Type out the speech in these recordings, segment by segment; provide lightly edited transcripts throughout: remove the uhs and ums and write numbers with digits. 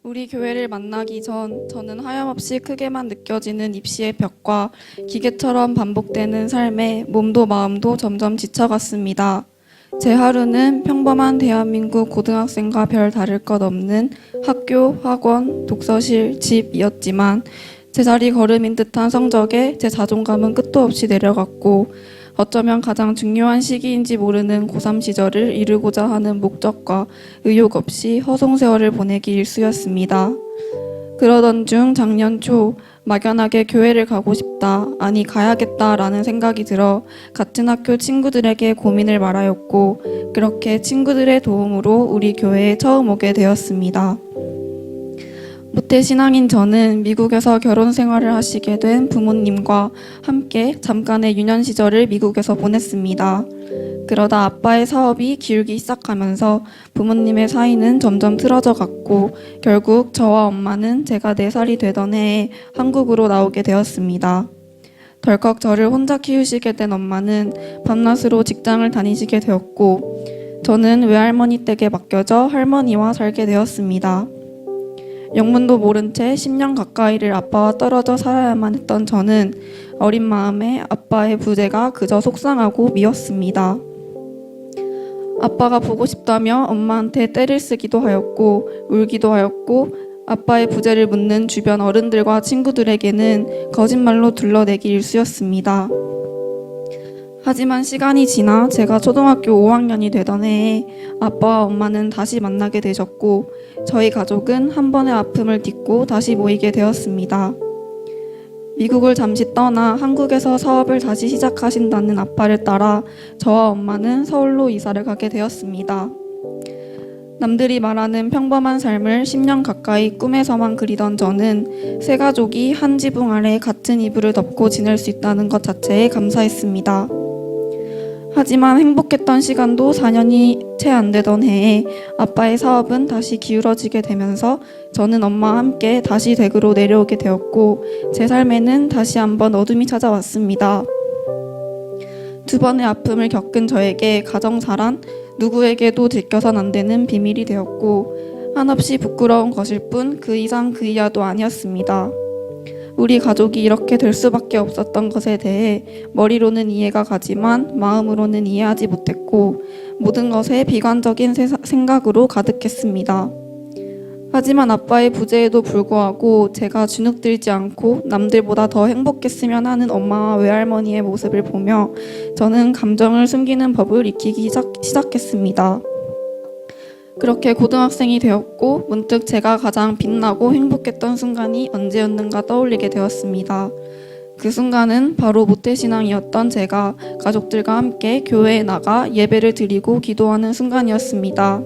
우리 교회를 만나기 전 저는 하염없이 크게만 느껴지는 입시의 벽과 기계처럼 반복되는 삶에 몸도 마음도 점점 지쳐갔습니다. 제 하루는 평범한 대한민국 고등학생과 별 다를 것 없는 학교, 학원, 독서실, 집이었지만 제자리 걸음인 듯한 성적에 제 자존감은 끝도 없이 내려갔고 어쩌면 가장 중요한 시기인지 모르는 고3 시절을 이루고자 하는 목적과 의욕 없이 허송세월을 보내기 일쑤였습니다. 그러던 중 작년 초 막연하게 교회를 가고 싶다, 아니 가야겠다라는 생각이 들어 같은 학교 친구들에게 고민을 말하였고 그렇게 친구들의 도움으로 우리 교회에 처음 오게 되었습니다. 모태신앙인 저는 미국에서 결혼 생활을 하시게 된 부모님과 함께 잠깐의 유년 시절을 미국에서 보냈습니다. 그러다 아빠의 사업이 기울기 시작하면서 부모님의 사이는 점점 틀어져 갔고 결국 저와 엄마는 제가 4살이 되던 해에 한국으로 나오게 되었습니다. 덜컥 저를 혼자 키우시게 된 엄마는 밤낮으로 직장을 다니시게 되었고 저는 외할머니 댁에 맡겨져 할머니와 살게 되었습니다. 영문도 모른 채 10년 가까이를 아빠와 떨어져 살아야만 했던 저는 어린 마음에 아빠의 부재가 그저 속상하고 미웠습니다. 아빠가 보고 싶다며 엄마한테 떼를 쓰기도 하였고 울기도 하였고 아빠의 부재를 묻는 주변 어른들과 친구들에게는 거짓말로 둘러대기 일쑤였습니다. 하지만 시간이 지나 제가 초등학교 5학년이 되던 해에 아빠와 엄마는 다시 만나게 되셨고 저희 가족은 한 번의 아픔을 딛고 다시 모이게 되었습니다. 미국을 잠시 떠나 한국에서 사업을 다시 시작하신다는 아빠를 따라 저와 엄마는 서울로 이사를 가게 되었습니다. 남들이 말하는 평범한 삶을 10년 가까이 꿈에서만 그리던 저는 세 가족이 한 지붕 아래 같은 이불을 덮고 지낼 수 있다는 것 자체에 감사했습니다. 하지만 행복했던 시간도 4년이 채 안 되던 해에 아빠의 사업은 다시 기울어지게 되면서 저는 엄마와 함께 다시 댁으로 내려오게 되었고 제 삶에는 다시 한번 어둠이 찾아왔습니다. 두 번의 아픔을 겪은 저에게 가정사란 누구에게도 들켜선 안 되는 비밀이 되었고 한없이 부끄러운 것일 뿐 그 이상 그 이하도 아니었습니다. 우리 가족이 이렇게 될 수밖에 없었던 것에 대해 머리로는 이해가 가지만 마음으로는 이해하지 못했고 모든 것에 비관적인 생각으로 가득했습니다. 하지만 아빠의 부재에도 불구하고 제가 주눅들지 않고 남들보다 더 행복했으면 하는 엄마와 외할머니의 모습을 보며 저는 감정을 숨기는 법을 익히기 시작했습니다. 그렇게 고등학생이 되었고 문득 제가 가장 빛나고 행복했던 순간이 언제였는가 떠올리게 되었습니다. 그 순간은 바로 모태신앙이었던 제가 가족들과 함께 교회에 나가 예배를 드리고 기도하는 순간이었습니다.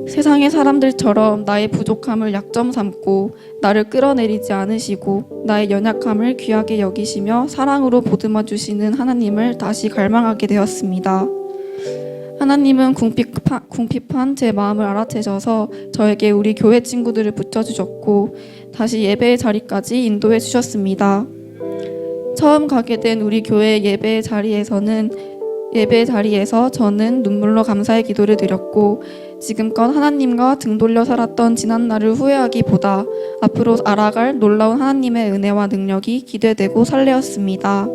세상의 사람들처럼 나의 부족함을 약점 삼고 나를 끌어내리지 않으시고 나의 연약함을 귀하게 여기시며 사랑으로 보듬어 주시는 하나님을 다시 갈망하게 되었습니다. 하나님은 궁핍한 제 마음을 알아채셔서 저에게 우리 교회 친구들을 붙여주셨고 다시 예배의 자리까지 인도해 주셨습니다. 처음 가게 된 우리 교회 예배의 자리에서 저는 눈물로 감사의 기도를 드렸고 지금껏 하나님과 등 돌려 살았던 지난 날을 후회하기보다 앞으로 알아갈 놀라운 하나님의 은혜와 능력이 기대되고 설레었습니다.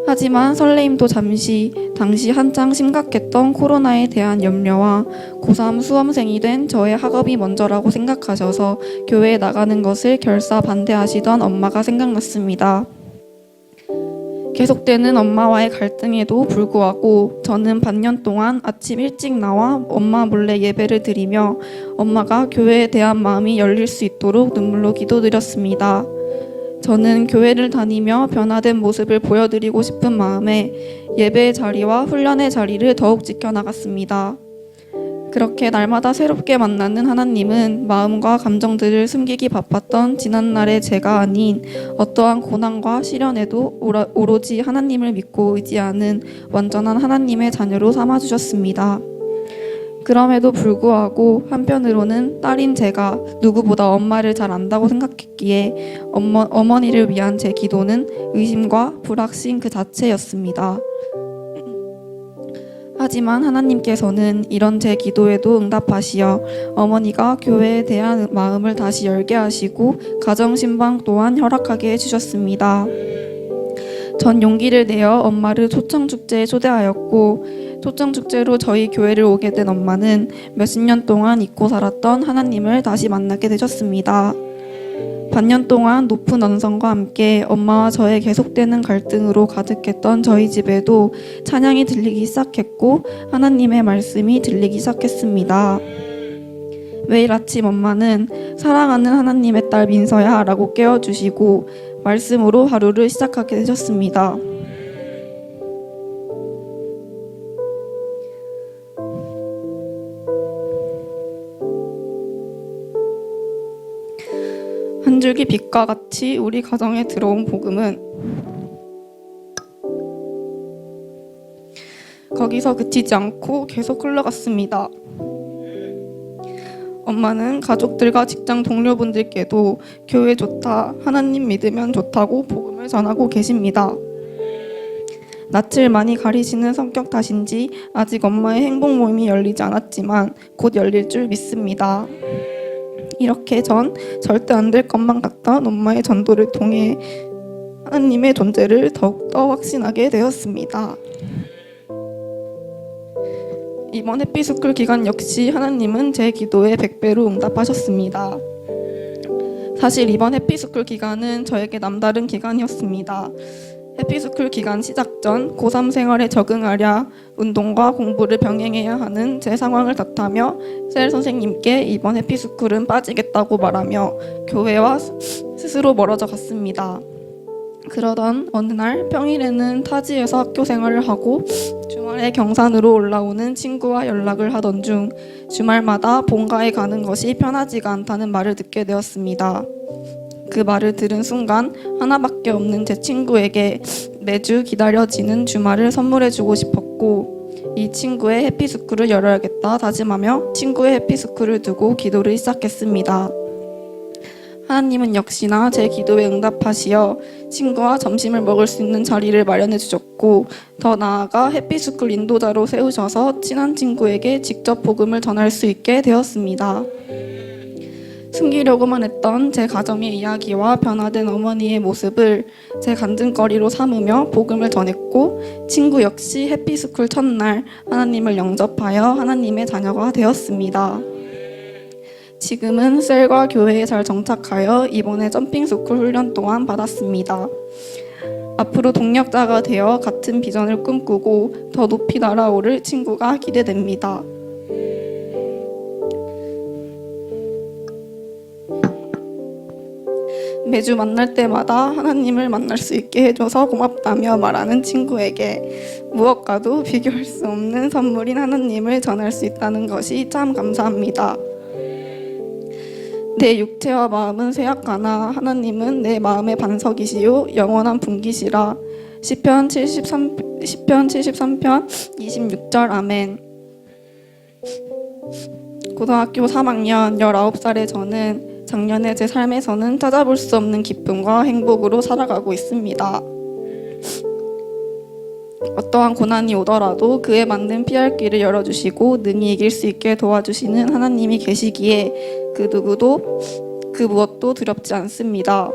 하지만 설레임도 잠시 당시 한창 심각했던 코로나에 대한 염려와 고3 수험생이 된 저의 학업이 먼저라고 생각하셔서 교회에 나가는 것을 결사 반대하시던 엄마가 생각났습니다. 계속되는 엄마와의 갈등에도 불구하고 저는 반년 동안 아침 일찍 나와 엄마 몰래 예배를 드리며 엄마가 교회에 대한 마음이 열릴 수 있도록 눈물로 기도드렸습니다. 저는 교회를 다니며 변화된 모습을 보여드리고 싶은 마음에 예배의 자리와 훈련의 자리를 더욱 지켜나갔습니다. 그렇게 날마다 새롭게 만나는 하나님은 마음과 감정들을 숨기기 바빴던 지난날의 제가 아닌 어떠한 고난과 시련에도 오로지 하나님을 믿고 의지하는 완전한 하나님의 자녀로 삼아주셨습니다. 그럼에도 불구하고 한편으로는 딸인 제가 누구보다 엄마를 잘 안다고 생각했기에 어머니를 위한 제 기도는 의심과 불확신 그 자체였습니다. 하지만 하나님께서는 이런 제 기도에도 응답하시어 어머니가 교회에 대한 마음을 다시 열게 하시고 가정 신방 또한 허락하게 해주셨습니다. 전 용기를 내어 엄마를 초청축제에 초대하였고, 초청축제로 저희 교회를 오게 된 엄마는 몇십 년 동안 잊고 살았던 하나님을 다시 만나게 되셨습니다. 반년 동안 높은 언성과 함께 엄마와 저의 계속되는 갈등으로 가득했던 저희 집에도 찬양이 들리기 시작했고 하나님의 말씀이 들리기 시작했습니다. 매일 아침 엄마는 사랑하는 하나님의 딸 민서야 라고 깨워주시고 말씀으로 하루를 시작하게 되셨습니다. 한 줄기 빛과 같이 우리 가정에 들어온 복음은 거기서 그치지 않고 계속 흘러갔습니다. 엄마는 가족들과 직장 동료분들께도 교회 좋다, 하나님 믿으면 좋다고 복음을 전하고 계십니다. 낯을 많이 가리시는 성격 탓인지 아직 엄마의 행복 모임이 열리지 않았지만 곧 열릴 줄 믿습니다. 이렇게 전 절대 안 될 것만 같던 엄마의 전도를 통해 하나님의 존재를 더욱더 확신하게 되었습니다. 이번 해피스쿨 기간 역시 하나님은 제 기도에 100배로 응답하셨습니다. 사실 이번 해피스쿨 기간은 저에게 남다른 기간이었습니다. 해피스쿨 기간 시작 전 고3 생활에 적응하랴 운동과 공부를 병행해야 하는 제 상황을 탓하며 셀 선생님께 이번 해피스쿨은 빠지겠다고 말하며 교회와 스스로 멀어져 갔습니다. 그러던 어느 날 평일에는 타지에서 학교 생활을 하고 주말에 경산으로 올라오는 친구와 연락을 하던 중 주말마다 본가에 가는 것이 편하지가 않다는 말을 듣게 되었습니다. 그 말을 들은 순간 하나밖에 없는 제 친구에게 매주 기다려지는 주말을 선물해주고 싶었고 이 친구의 해피스쿨을 열어야겠다 다짐하며 친구의 해피스쿨을 두고 기도를 시작했습니다. 하나님은 역시나 제 기도에 응답하시어 친구와 점심을 먹을 수 있는 자리를 마련해 주셨고 더 나아가 해피스쿨 인도자로 세우셔서 친한 친구에게 직접 복음을 전할 수 있게 되었습니다. 숨기려고만 했던 제 가정의 이야기와 변화된 어머니의 모습을 제 간증거리로 삼으며 복음을 전했고 친구 역시 해피스쿨 첫날 하나님을 영접하여 하나님의 자녀가 되었습니다. 지금은 셀과 교회에 잘 정착하여 이번에 점핑스쿨 훈련 또한 받았습니다. 앞으로 동력자가 되어 같은 비전을 꿈꾸고 더 높이 날아오를 친구가 기대됩니다. 매주 만날 때마다 하나님을 만날 수 있게 해줘서 고맙다며 말하는 친구에게 무엇과도 비교할 수 없는 선물인 하나님을 전할 수 있다는 것이 참 감사합니다. 내 육체와 마음은 쇠약하나 하나님은 내 마음의 반석이시요 영원한 분기시라. 시편 73편 26절 아멘. 고등학교 3학년 19살의 저는 작년에 제 삶에서는 찾아볼 수 없는 기쁨과 행복으로 살아가고 있습니다. 어떠한 고난이 오더라도 그에 맞는 피할 길을 열어주시고 능히 이길 수 있게 도와주시는 하나님이 계시기에 그 누구도 그 무엇도 두렵지 않습니다.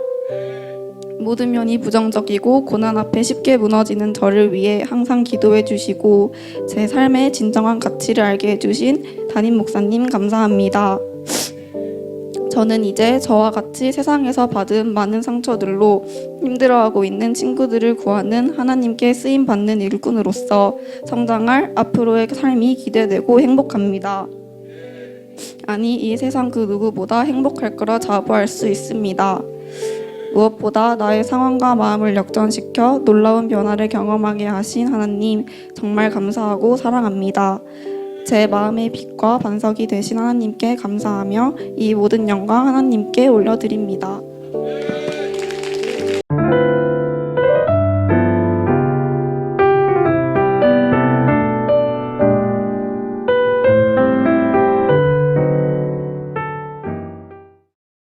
모든 면이 부정적이고 고난 앞에 쉽게 무너지는 저를 위해 항상 기도해 주시고 제 삶의 진정한 가치를 알게 해주신 담임 목사님 감사합니다. 저는 이제 저와 같이 세상에서 받은 많은 상처들로 힘들어하고 있는 친구들을 구하는 하나님께 쓰임받는 일꾼으로서 성장할 앞으로의 삶이 기대되고 행복합니다. 아니, 이 세상 그 누구보다 행복할 거라 자부할 수 있습니다. 무엇보다 나의 상황과 마음을 역전시켜 놀라운 변화를 경험하게 하신 하나님 정말 감사하고 사랑합니다. 제 마음의 빛과 반석이 되신 하나님께 감사하며 이 모든 영광 하나님께 올려드립니다.